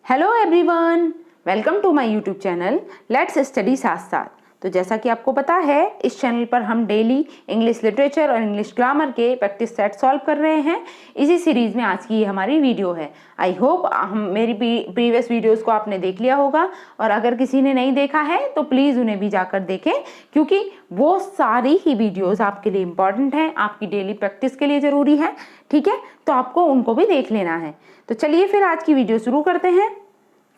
Hello everyone, welcome to my YouTube channel let's study साथ साथ। तो जैसा कि आपको पता है, इस चैनल पर हम डेली इंग्लिश लिटरेचर और इंग्लिश ग्रामर के प्रैक्टिस सेट सॉल्व कर रहे हैं। इसी सीरीज़ में आज की हमारी वीडियो है। आई होप हम मेरी प्रीवियस वीडियोस को आपने देख लिया होगा, और अगर किसी ने नहीं देखा है तो प्लीज़ उन्हें भी जाकर देखें, क्योंकि वो सारी ही वीडियोज़ आपके लिए इम्पॉर्टेंट हैं, आपकी डेली प्रैक्टिस के लिए ज़रूरी है। ठीक है, तो आपको उनको भी देख लेना है। तो चलिए फिर आज की वीडियो शुरू करते हैं।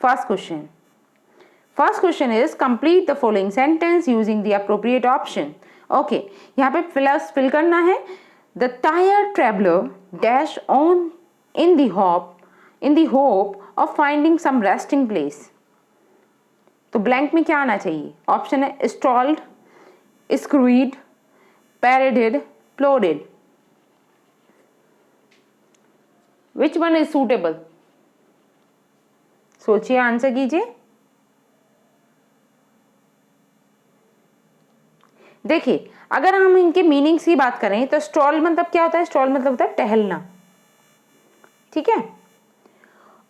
First question is complete the following sentence using the appropriate option. Okay, यहाँ पे फिल करना है। The tired traveller dash on in the hope of finding some resting place. तो ब्लैंक में क्या आना चाहिए? ऑप्शन है stalled, screwed, paraded, plodded. Which one is suitable? सोचिए, आंसर कीजिए। देखिए, अगर हम इनके मीनिंग्स की बात करें तो स्ट्रॉल मतलब क्या होता है? स्ट्रॉल मतलब होता है टहलना। ठीक है,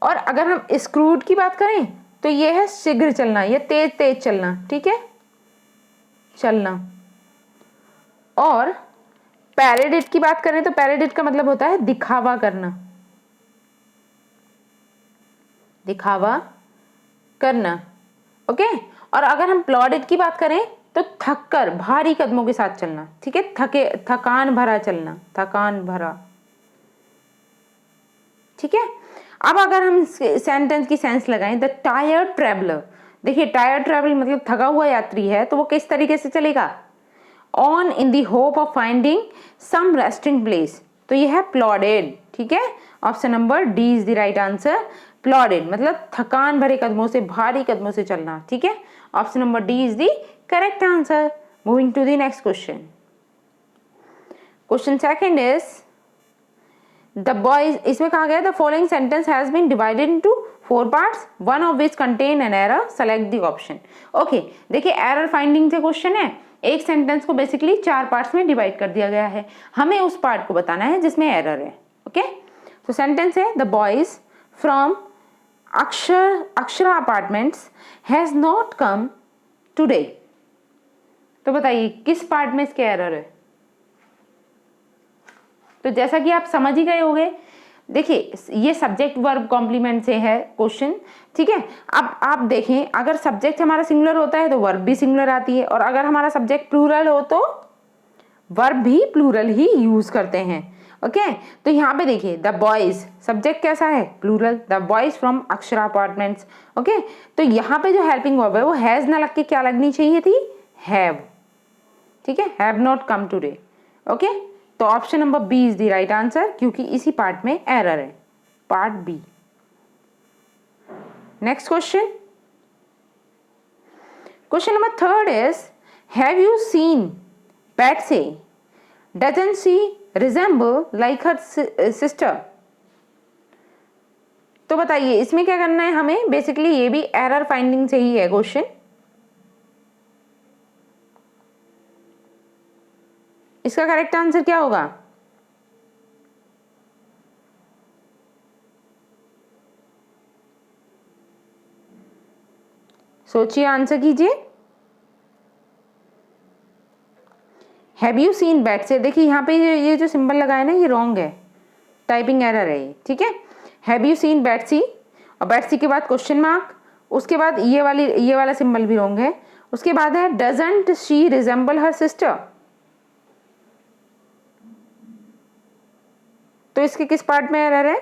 और अगर हम स्क्रूड की बात करें तो ये है शीघ्र चलना, ये तेज तेज चलना। ठीक है, चलना। और पैरेडेड की बात करें तो पैरेडेड का मतलब होता है दिखावा करना, दिखावा करना। ओके, और अगर हम प्लॉडेड की बात करें तो थक कर भारी कदमों के साथ चलना। ठीक है, थकान भरा चलना, थकान भरा। ठीक है, अब अगर हम सेंटेंस की सेंस लगाएं, द टायर्ड ट्रेवलर। देखिए, टायर्ड ट्रेवलर मतलब थका हुआ यात्री है, तो वो किस तरीके से चलेगा? On in the hope of finding some resting place, तो ये है प्लॉडेड। ठीक है, option number D is the right answer. Plodded मतलब थकान भरे कदमों से, भारी कदमों से चलना। ठीक है, option number D is the correct answer. Moving to the next question. Question second is the boys. इसमें कहा गया the following sentence has been divided into 4 parts, one of which contain an error, select the option. Okay, देखिए error finding से question है। एक sentence को basically 4 parts में divide कर दिया गया है, हमें उस पार्ट को बताना है जिसमें एरर है। ओके, तो सेंटेंस है the boys from Akshara apartments has not come today. तो बताइए किस पार्ट में इसके एरर है? तो जैसा कि आप समझ ही गए होंगे, देखिए ये सब्जेक्ट वर्ब कॉम्प्लीमेंट से है क्वेश्चन। ठीक है, अब आप देखें, अगर सब्जेक्ट हमारा सिंगुलर होता है तो वर्ब भी सिंगुलर आती है, और अगर हमारा सब्जेक्ट प्लूरल हो तो वर्ब भी प्लूरल ही यूज करते हैं। ओके, तो यहाँ पे देखिए द बॉयज, सब्जेक्ट कैसा है? Plural, the boys from Akshara apartments. Okay, तो यहाँ पे जो हेल्पिंग वर्ब है वो हैज ना लग के क्या लगनी चाहिए थी? हैव। ठीक है, have not come today. Okay, तो option number B is the right answer, क्योंकि इसी पार्ट में एरर है, part B. Next question, question number third is have you seen Patsy, doesn't she resemble like her sister. तो बताइए इसमें क्या करना है हमें? बेसिकली ये भी एरर फाइंडिंग से ही है क्वेश्चन। इसका करेक्ट आंसर क्या होगा? सोचिए, आंसर कीजिए। हैव यू सीन बैट से, देखिए यहाँ पे ये जो सिंबल लगा है ना, ये रॉन्ग है, टाइपिंग एरर है ये। ठीक है, हैव यू सीन बैट्सी, और बैट्सी के बाद क्वेश्चन मार्क, उसके बाद ये वाला सिंबल भी रॉन्ग है, उसके बाद है doesn't she resemble her sister. तो इसके किस पार्ट में एरर है?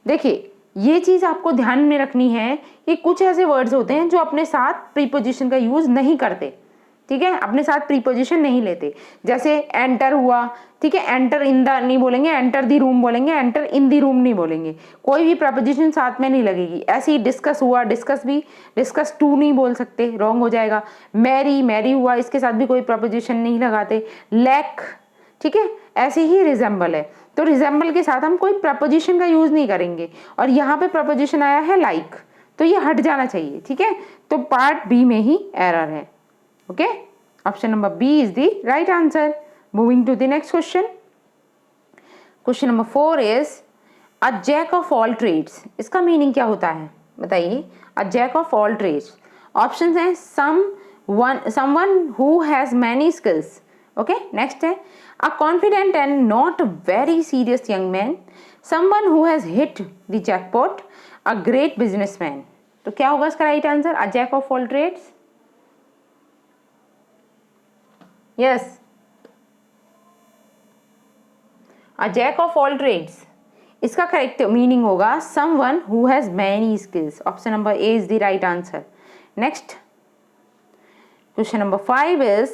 देखिए ये चीज आपको ध्यान में रखनी है कि कुछ ऐसे वर्ड्स होते हैं जो अपने साथ प्रीपोजिशन का यूज नहीं करते। ठीक है, अपने साथ प्रीपोजिशन नहीं लेते, जैसे एंटर हुआ। ठीक है, एंटर इन द नहीं बोलेंगे, एंटर द रूम बोलेंगे, एंटर इन द रूम नहीं बोलेंगे, कोई भी प्रपोजिशन साथ में नहीं लगेगी। ऐसे ही डिस्कस हुआ, डिस्कस टू नहीं बोल सकते, रॉन्ग हो जाएगा। मैरी हुआ, इसके साथ भी कोई प्रपोजिशन नहीं लगाते। लैक, ठीक है, ऐसे ही रिजेंबल है, तो रिजेंबल के साथ हम कोई प्रपोजिशन का यूज नहीं करेंगे, और यहाँ पे प्रपोजिशन आया है लाइक, तो ये हट जाना चाहिए। ठीक है, तो पार्ट बी में ही एरर है। Okay, option number B is the right answer. Moving to the next question. Question number 4 is a jack of all trades, इसका मीनिंग क्या होता है बताइए। A jack of all trades, option है someone who has many skills. Okay, next है a confident and not very serious young man, someone who has hit the jackpot, a great businessman. तो क्या होगा इसका right answer, a jack of all trades. Yes, a jack of all trades, इसका correct meaning होगा someone who has many skills. Option number A is the right answer. Next question number 5 is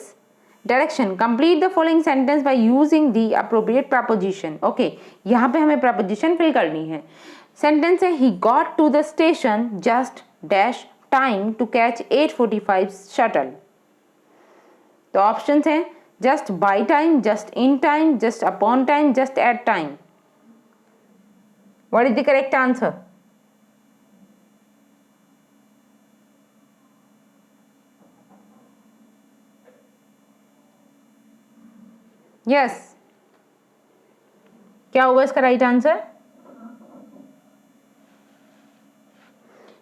direction, complete the following sentence by using the appropriate preposition. Okay, यहाँ पे हमें preposition fill करनी है। Sentence है he got to the station just dash time to catch 8:45 shuttle. तो option है just by time, just in time, just upon time, just at time. What is the correct answer? Yes, क्या होगा इसका right answer?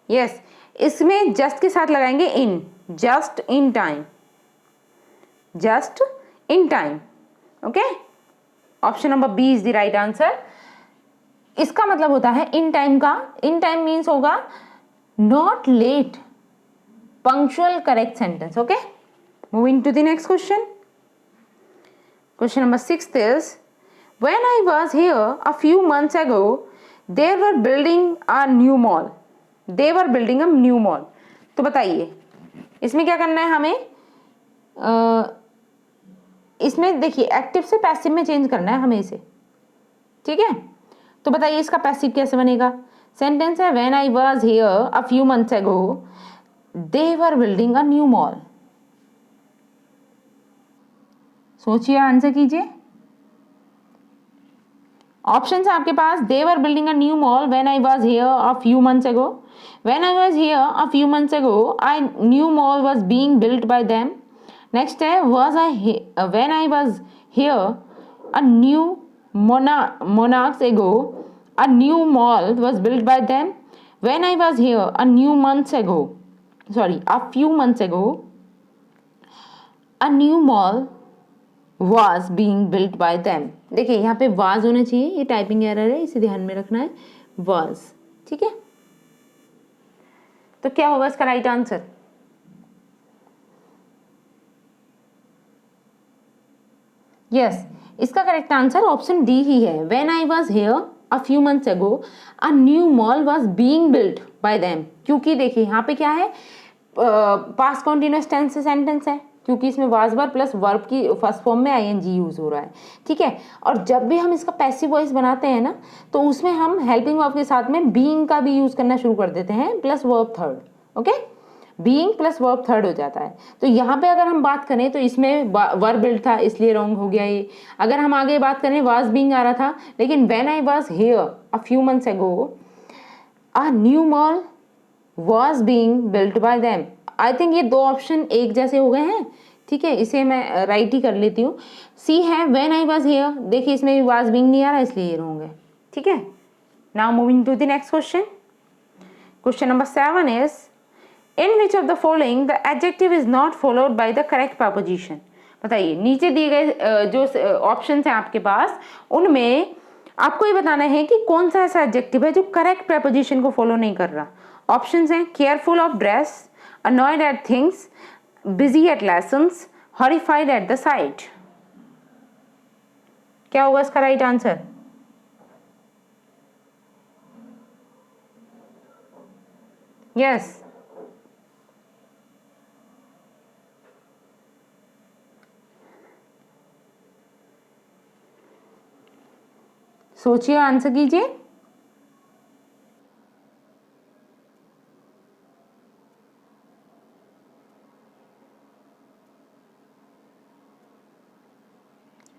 Yes, इसमें just के साथ लगाएंगे in, just in time, just in time. Okay, option number B is the right answer. इसका मतलब होता है इन टाइम का, इन टाइम मीन्स होगा not late, punctual correct sentence. Okay, moving to the next question. Question number 6 is, when I was here a few months ago, they were building a new mall. They were building a new mall. तो बताइए इसमें क्या करना है हमें? इसमें देखिए active से पैसिव में चेंज करना है हमें इसे, ठीक है। तो बताइए इसका पैसिव कैसे बनेगा? सेंटेंस है when I was here a few months ago, they were building a new mall. सोचिए, आंसर कीजिए। ऑप्शन है आपके पास, they were building a new mall when I was here a few months ago, when I was here a few months ago I new mall was being built by them. Next है was I when I was here a new monarchs ago a new mall was built by them, when I was here a new months ago, sorry a few months ago a new mall was being built by them। देखिए यहाँ पे was होना चाहिए, ये typing error है, इसे ध्यान में रखना है, was, ठीक है। तो क्या होगा इसका राइट आंसर? यस, इसका करेक्ट आंसर ऑप्शन डी ही है। When I was here a few months ago a new mall was being built by them. क्योंकि देखिए यहाँ पे क्या है, पास्ट कॉन्टिन्यूअस टेंस से सेंटेंस है, क्योंकि इसमें वाज वर प्लस वर्ब की फर्स्ट फॉर्म में आईएनजी यूज हो रहा है, ठीक है। और जब भी हम इसका पैसिव वॉइस बनाते हैं ना, तो उसमें हम हेल्पिंग वर्ब के साथ में बीइंग का भी यूज करना शुरू कर देते हैं, plus verb third. Okay, being plus verb third हो जाता है। तो यहाँ पे अगर हम बात करें तो इसमें वर्ब बिल्ड था, इसलिए रॉन्ग हो गया ये। अगर हम आगे बात करें, वाज बीइंग आ रहा था, लेकिन when I was here a few months ago a new mall was being built by them। I think ये दो ऑप्शन एक जैसे हो गए हैं, ठीक है, इसे मैं राइट ही कर लेती हूँ। सी है when I was here, देखिए इसमें भी was being नहीं आ रहा, इसलिए ये रॉन्ग है, ठीक है। Now moving to the next question. Question number 7 is in which of the following the adjective is not followed by the correct preposition. बताइए नीचे दिए गए जो ऑप्शन हैं आपके पास, उनमें आपको ये बताना है कि कौन सा ऐसा एडजेक्टिव है जो करेक्ट प्रपोजिशन को फॉलो नहीं कर रहा। ऑप्शंस हैं careful of dress, annoyed at things, busy at lessons, horrified at the site. क्या होगा इसका राइट आंसर? यस, सोचिए, आंसर कीजिए।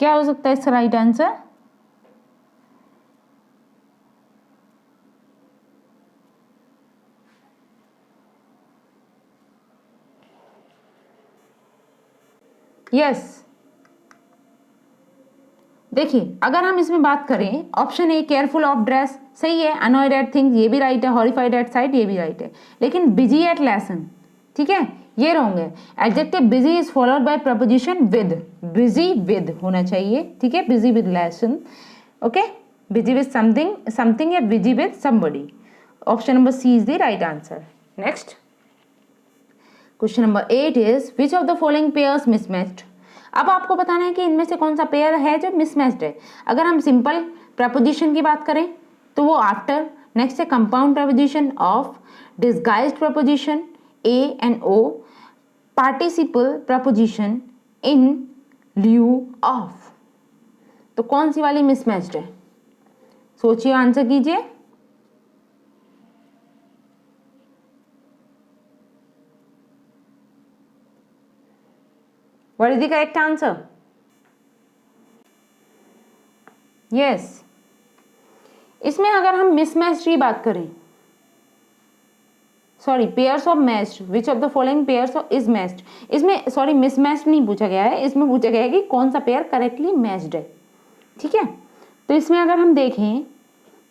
क्या हो सकता है इसका राइट आंसर? यस, देखिए अगर हम इसमें बात करें, option A careful of dress सही है, अनॉयड एट थिंग्स ये भी राइट है, हॉरिफाइड एट साइट ये भी राइट है, लेकिन बिजी एट लेसन, ठीक है, ये रॉन्ग है। Adjective busy is followed by preposition with, busy with होना चाहिए, ठीक है, busy with lesson, okay, busy with something, something या busy with somebody. Option number C is the right answer. Next question number 8 is which of the following pairs mismatched. अब आपको बताना है कि इनमें से कौन सा पेयर है जो मिसमैच्ड है। अगर हम सिंपल प्रपोजिशन की बात करें तो वो आफ्टर, नेक्स्ट है compound preposition, of, disguised preposition A and O, participle preposition in lieu of. तो कौन सी वाली मिसमैच्ड है, सोचिए, आंसर कीजिए। What is the correct answer? Yes. इसमें अगर हम मिसमैच्ड की बात करें, sorry pairs of matched, which of the following pairs is matched, इसमें सॉरी मिसमैच्ड नहीं पूछा गया है, इसमें पूछा गया है कि कौन सा पेयर करेक्टली मैच्ड है, ठीक है। तो इसमें अगर हम देखें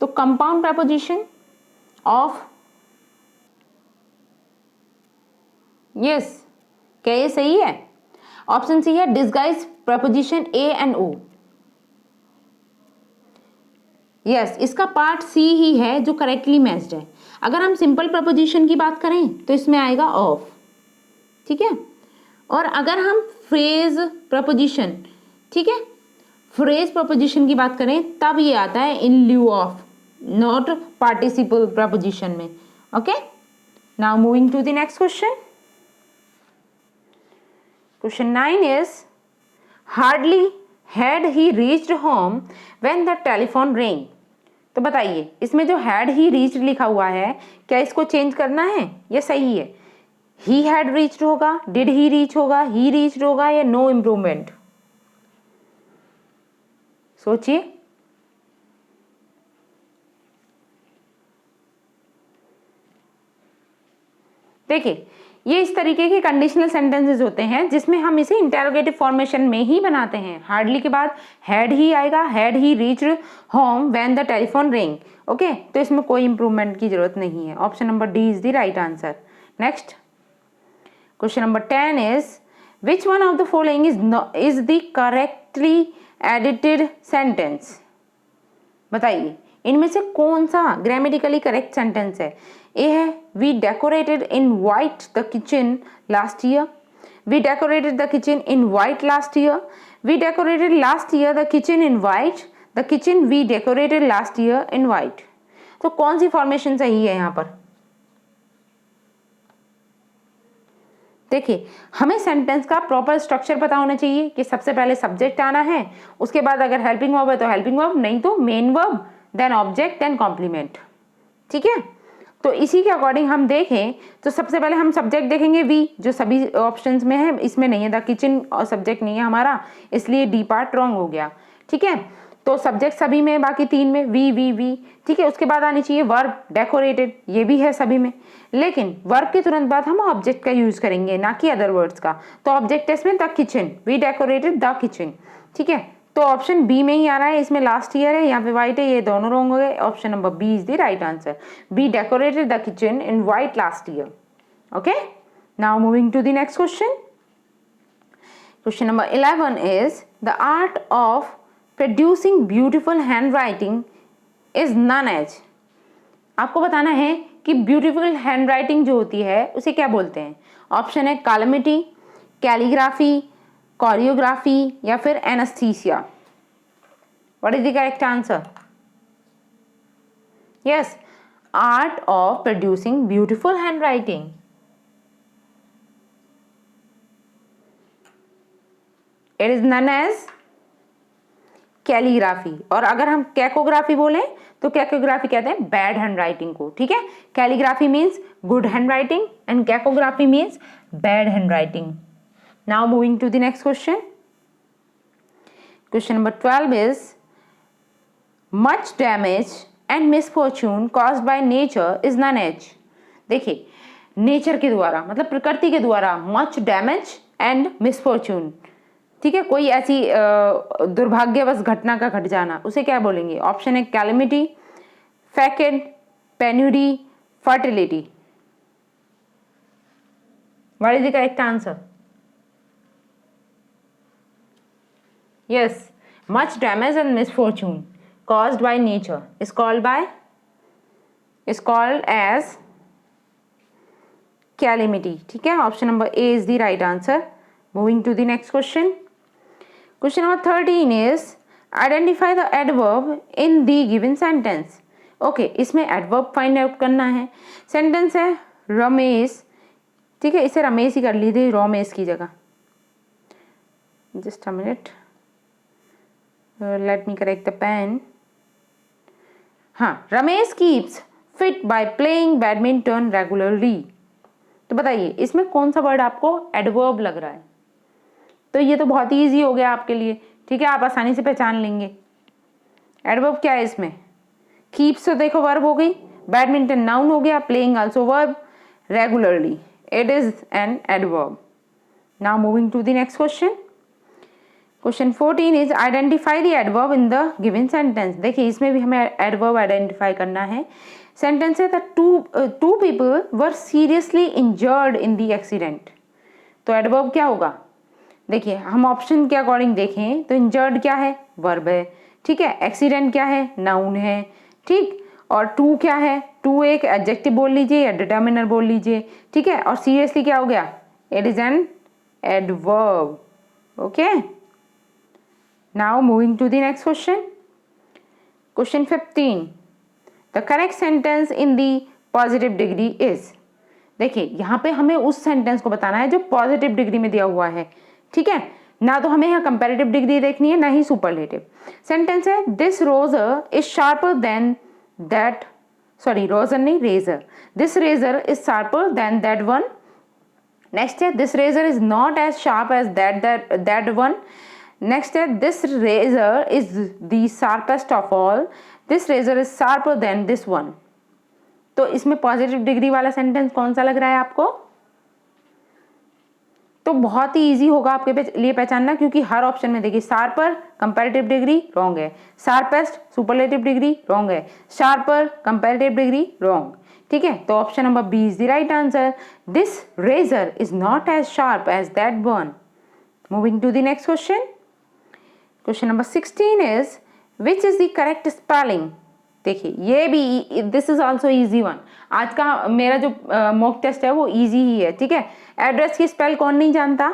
तो कंपाउंड प्रपोजिशन ऑफ, यस, क्या ये सही है? ऑप्शन सी है disguise preposition A and O, yes, इसका पार्ट सी ही है जो करेक्टली मैच्ड है। अगर हम सिंपल प्रपोजिशन की बात करें तो इसमें आएगा ऑफ, ठीक है। और अगर हम फ्रेज प्रपोजिशन, ठीक है, फ्रेज प्रपोजिशन की बात करें तब ये आता है in lieu of, not participle preposition में, okay. Now moving to the next question. Question 9 is hardly had he reached home when the telephone rang। तो बताइए इसमें जो had he reached लिखा हुआ है क्या इसको चेंज करना है? ये सही है, he had reached होगा, did he reach होगा, he reached होगा या no improvement? सोचिए। देखिए ये इस तरीके के कंडीशनल सेंटेंसेस होते हैं जिसमें हम इसे इंटेरोगेटिव फॉर्मेशन में ही बनाते हैं। हार्डली के बाद हैड ही आएगा, had he reached home when the telephone ring, okay. तो इसमें कोई इंप्रूवमेंट की जरूरत नहीं है। Option number D is the right answer. Next question number 10 is which one of the following is the correctly edited sentence. बताइए इनमें से कौन सा ग्रामेटिकली करेक्ट सेंटेंस है। ए है we decorated in white the kitchen last year, we decorated the kitchen in white last year, we decorated last year the kitchen in white, the kitchen we decorated last year in white. तो कौन सी formation सही है यहाँ पर? देखिए हमें sentence का proper structure पता होना चाहिए कि सबसे पहले सब्जेक्ट आना है, उसके बाद अगर हेल्पिंग वर्ब है तो हेल्पिंग वर्ब, नहीं तो main verb, then object, then complement, ठीक है। तो इसी के अकॉर्डिंग हम देखें तो सबसे पहले हम सब्जेक्ट देखेंगे वी, जो सभी ऑप्शंस में है, इसमें नहीं है, द किचन और सब्जेक्ट नहीं है हमारा, इसलिए डी पार्ट रॉन्ग हो गया, ठीक है। तो सब्जेक्ट सभी में, बाकी 3 में वी, ठीक है। उसके बाद आनी चाहिए वर्ब, डेकोरेटेड, ये भी है सभी में, लेकिन वर्ब के तुरंत बाद हम ऑब्जेक्ट का यूज करेंगे ना कि अदर वर्ड्स का। तो ऑब्जेक्ट है इसमें the kitchen, we decorated the kitchen, ठीक है। तो ऑप्शन बी में ही आ रहा है, इसमें लास्ट ईयर है, यहाँ पे वाइट है, ये दोनों रॉन्ग हो गए। Option number B is the right answer, we decorated the kitchen in white last year, okay. Now moving to the next question. Question number 11 is the art of producing beautiful hand writing is none as. आपको बताना है कि beautiful hand writing जो होती है उसे क्या बोलते हैं। ऑप्शन है कैलमिटी, कैलीग्राफी, कोरियोग्राफी या फिर anaesthesia. What is the correct answer? Yes, art of producing beautiful hand writing. It is none as calligraphy. और अगर हम कैकोग्राफी बोलें तो कैकोग्राफी कहते हैं बैड हैंड राइटिंग को, ठीक है। Calligraphy means good hand writing and cacography means bad hand writing. Now moving to the next question. Question number 12 is much damage and misfortune caused by nature is none age. देखिए nature के द्वारा मतलब प्रकृति के द्वारा much damage and misfortune, ठीक है, कोई ऐसी दुर्भाग्यवश घटना का घट जाना, उसे क्या बोलेंगे? ऑप्शन है calamity, facet, penury, fertility. What is the correct answer? Yes, much damage and misfortune caused by nature is called as calamity। ठीक है, option number A is the right answer. Moving to the next question. Question number 13 is identify the adverb in the given sentence. Okay, इसमें adverb find out करना है। Sentence है रमेश, ठीक है, इसे रमेश ही कर लीजिए रोमेश की जगह। Just a minute, let me correct the pen. हाँ, Ramesh keeps fit by playing badminton regularly. तो बताइए इसमें कौन सा वर्ड आपको एडवर्ब लग रहा है? तो ये तो बहुत ही ईजी हो गया आपके लिए, ठीक है, आप आसानी से पहचान लेंगे। एडवर्ब क्या है इसमें? कीप्स तो देखो वर्ब हो गई, बैडमिंटन नाउन हो गया, playing also verb, regularly it is an adverb. Now moving to the next question. Question 14 is identify the adverb in the given sentence. देखिए इसमें भी हमें एडवर्ब आइडेंटिफाई करना है। सेंटेंस है the two people were seriously injured in the accident. तो adverb क्या होगा? देखिए हम ऑप्शन के अकॉर्डिंग देखें तो इंजर्ड क्या है? वर्ब है, ठीक है, एक्सीडेंट क्या है? नाउन है, ठीक, और टू क्या है? टू एक एडजेक्टिव बोल लीजिए या डिटर्मिनर बोल लीजिए, ठीक है, और सीरियसली क्या हो गया? It is an adverb. Okay, now moving to the next question. Question 15. The correct sentence in the positive degree is। देखिए यहाँ पे हमें उस सेंटेंस को बताना है जो पॉजिटिव डिग्री में दिया हुआ है, ठीक है, ना तो हमें यहाँ कंपैरेटिव डिग्री देखनी है ना ही सुपरलेटिव। सेंटेंस है this Roger is sharper than that, sorry Roger नहीं, razor, this razor is sharper than that one. Next है this razor is not as sharp as that one. Next है this razor is the sharpest of all, this razor is sharper than this one. तो इसमें positive degree वाला sentence कौन सा लग रहा है आपको? तो बहुत ही इजी होगा आपके लिए पहचानना, क्योंकि हर ऑप्शन में देखिए शार्पर कंपैरेटिव डिग्री रॉन्ग है, शार्पेस्ट सुपरलेटिव डिग्री रॉन्ग है, शार्पर कंपैरेटिव डिग्री रॉन्ग, ठीक है। तो option number B is the right answer. This razor is not as sharp as that one. Moving to the next question. Question number 16 is which is the correct spelling. देखिए ये भी, this is also easy one. आज का मेरा जो mock test है वो easy ही है, ठीक है। एड्रेस की स्पेल कौन नहीं जानता?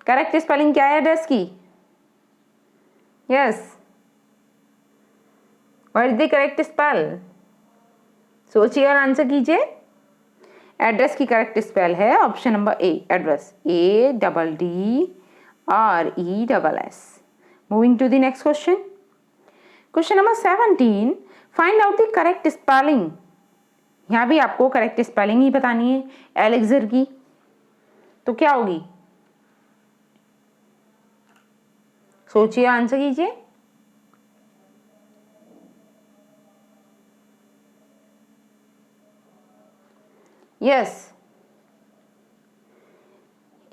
करेक्ट स्पेलिंग क्या है एड्रेस की? Yes, what is the correct spell? सोचिए और आंसर कीजिए। एड्रेस की करेक्ट स्पेल है option number A, address, ADDRESS। Moving to the next question. Question number 17, find out the correct spelling. यहाँ भी आपको करेक्ट स्पेलिंग ही बतानी है एलेक्सर की। तो क्या होगी? सोचिए, आंसर कीजिए। यस,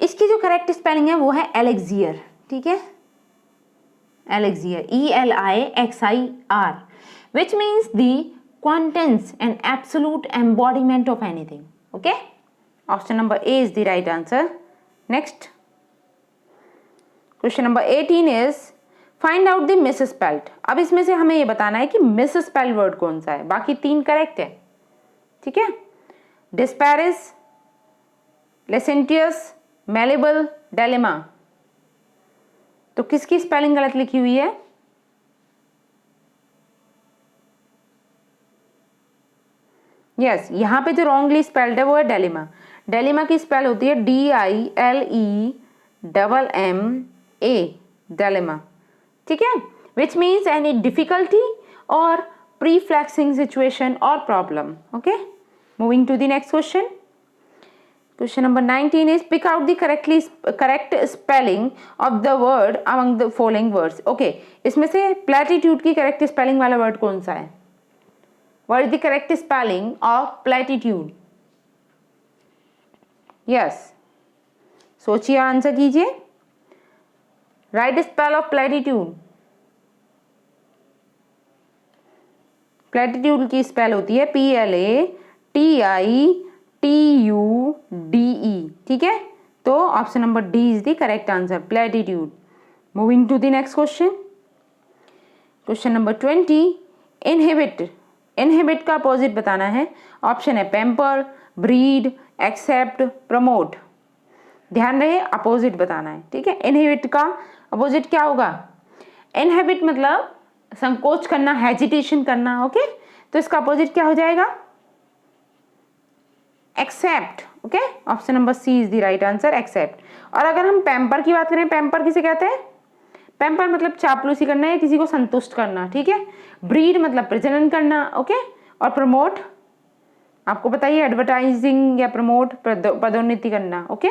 इसकी जो करेक्ट स्पेलिंग है वो है एलेक्सियर, ठीक है, एलेक्सियर, ELIXIR, which means the contents and absolute embodiment of anything. Okay, option number A is the right answer. Next, question number 18 is find out the misspelled। अब इसमें से हमें ये बताना है कि misspelled वर्ड कौन सा है। बाकी तीन करेक्ट है, ठीक है, डिस्पैरिस, लेसेंटियस, मेलेबल, डेलेमा। तो किसकी स्पेलिंग गलत लिखी हुई है? यस, यहां पे जो रॉन्गली स्पेल्ड है वो है डेलिमा। डेलिमा की स्पेल होती है DILEMMA, डेलिमा, ठीक है, विच मीन्स एनी डिफिकल्टी और प्रीफ्लेक्सिंग सिचुएशन और problem. Okay, moving to the next question. Question number 19 is pick out the correct spelling of the word among the following words. Okay, इसमें से platitude की correct spelling वाला word कौन सा है? What is the correct spelling of platitude? Yes, सोचिए, answer कीजिए। Right spell of platitude. Platitude की स्पेल होती है PLATITUDE, ठीक है। तो option number D is the correct answer, platitude. Moving to the next question, question number 20, inhibit. Inhibit का opposite बताना है। ऑप्शन है पैम्पर, ब्रीड, एक्सेप्ट, प्रमोट। ध्यान रहे अपोजिट बताना है, ठीक है। इनहिबिट का अपोजिट क्या होगा? इनहिबिट मतलब संकोच करना, हेजिटेशन करना, ओके। तो इसका अपोजिट क्या हो जाएगा? Except, okay. Option number C is the right answer, except. और अगर हम पैम्पर की बात करें, पैम्पर किसे कहते हैं? पैम्पर मतलब चापलूसी करना या किसी को संतुष्ट करना, ठीक है। ब्रीड मतलब प्रजनन करना, ओके। और प्रमोट आपको बताइए एडवर्टाइजिंग या प्रमोट, पदोन्नति करना, ओके।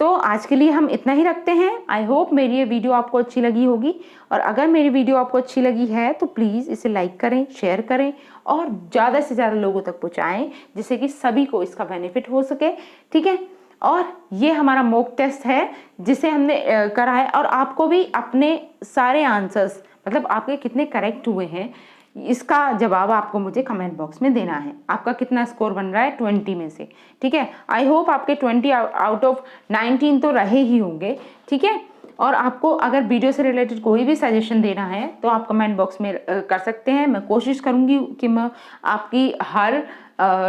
तो आज के लिए हम इतना ही रखते हैं। आई होप मेरी ये वीडियो आपको अच्छी लगी होगी, और अगर मेरी वीडियो आपको अच्छी लगी है तो प्लीज़ इसे लाइक करें, शेयर करें और ज़्यादा से ज़्यादा लोगों तक पहुँचाएं, जिससे कि सभी को इसका बेनिफिट हो सके, ठीक है। और ये हमारा मॉक टेस्ट है जिसे हमने करा है, और आपको भी अपने सारे आंसर्स मतलब आपके कितने करेक्ट हुए हैं इसका जवाब आपको मुझे कमेंट बॉक्स में देना है। आपका कितना स्कोर बन रहा है 20 में से, ठीक है। आई होप आपके 20 आउट ऑफ 19 तो रहे ही होंगे, ठीक है। और आपको अगर वीडियो से रिलेटेड कोई भी सजेशन देना है तो आप कमेंट बॉक्स में कर सकते हैं। मैं कोशिश करूँगी कि मैं आपकी हर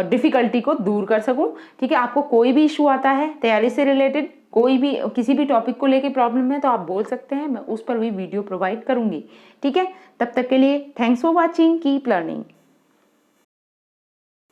डिफ़िकल्टी को दूर कर सकूं, ठीक है। आपको कोई भी इशू आता है तैयारी से रिलेटेड, कोई भी किसी भी टॉपिक को लेके प्रॉब्लम है तो आप बोल सकते हैं, मैं उस पर भी वीडियो प्रोवाइड करूंगी, ठीक है। तब तक के लिए thanks for watching, keep learning.